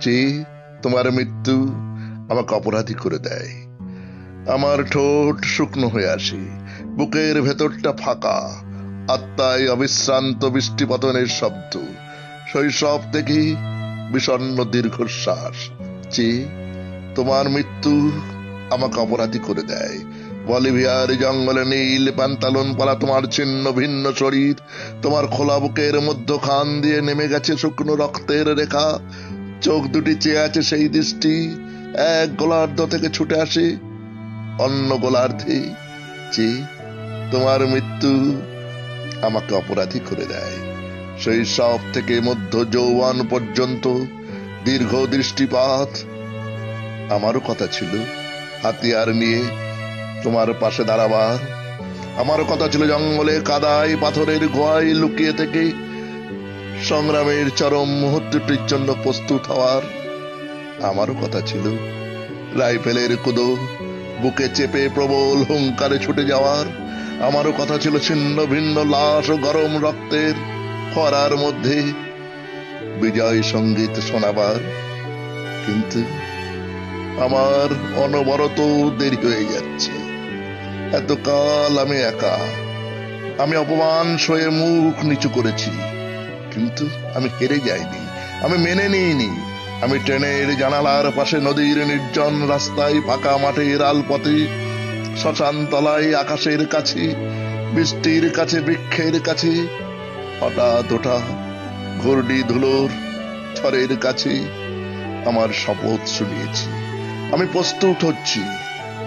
যে তোমার মৃত্যু আমাকে অপরাধী করে দেয়। আমার ঠোঁট শুকনো হয়ে আসে, বুকের ভেতরটা ফাঁকা, আত্মায় অবিশ্রান্ত বৃষ্টিপতনের শব্দ, শৈশব থেকে বিষণ্ণ দীর্ঘশ্বাস। যে তোমার মৃত্যু আমাকে অপরাধী করে দেয়। বলিভিয়ার জঙ্গলে নীল প্যান্তালন পরা তোমার ছিন্ন ভিন্ন শরীর, তোমার খোলা বুকের মধ্যখান দিয়ে নেমে গেছে শুকনো রক্তের রেখা। চোখ দুটি চেয়ে আছে সেই দৃষ্টি, এক গোলার্ধ থেকে ছুটে আসে অন্য গোলার্ধে। যে তোমার মৃত্যু আমাকে অপরাধী করে দেয়। শৈশব থেকে মধ্য যৌবন পর্যন্ত দীর্ঘ দৃষ্টিপাত। আমারও কথা ছিল হাতিয়ার নিয়ে তোমার পাশে দাঁড়াবার। আমারও কথা ছিল জঙ্গলে কাদায় পাথরের গুহায় লুকিয়ে থেকে সংগ্রামের চরম মুহূর্তটির জন্য প্রস্তুত হওয়ার। আমারও কথা ছিল রাইফেলের কুদো বুকে চেপে প্রবল হুঙ্কারে ছুটে যাওয়ার। আমারও কথা ছিল ছিন্ন ভিন্ন লাশ ও গরম রক্তের খরার মধ্যে বিজয় সঙ্গীত শোনাবার। কিন্তু আমার অনবরত দেরি হয়ে যাচ্ছে। এতকাল আমি একা, আমি অপমান সয়ে মুখ নিচু করেছি, কিন্তু আমি হেরে যাইনি, আমি মেনে নিইনি। আমি ট্রেনের জানালার পাশে, নদীর নির্জন রাস্তায়, ফাঁকা মাঠের আলপথে, শ্মশান তলায়, আকাশের কাছে, বৃষ্টির কাছে, বৃক্ষের কাছে, হঠাৎ ওঠা ঘূর্ণি ধুলোর ঝড়ের কাছে আমার শপথ শুনিয়েছি। আমি প্রস্তুত হচ্ছি,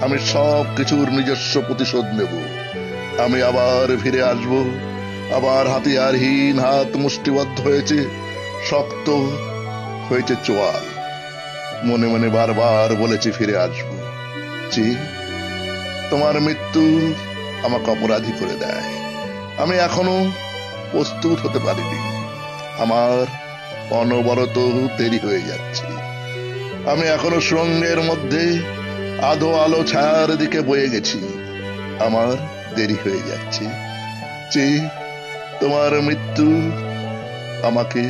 আমি সব কিছুর নিজস্ব প্রতিশোধ নেব। আমি আবার ফিরে আসব, আবার হাতিয়ারহীন হাত মুষ্টিবদ্ধ হয়েছে, শক্ত হয়েছে চোয়াল। মনে মনে বারবার বলেছি ফিরে আসব। যে তোমার মৃত্যু আমাকে অপরাধী করে দেয়। আমি এখনো প্রস্তুত হতে পারিনি, আমার অনবরত দেরি হয়ে যাচ্ছে। আমি এখনো সুরঙ্গের মধ্যে আধো আলো ছায়ার দিকে বয়ে গেছি, আমার দেরি হয়ে যাচ্ছে। যে তোমার মৃত্যু আমাকে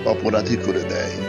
অপরাধী করে দেয়।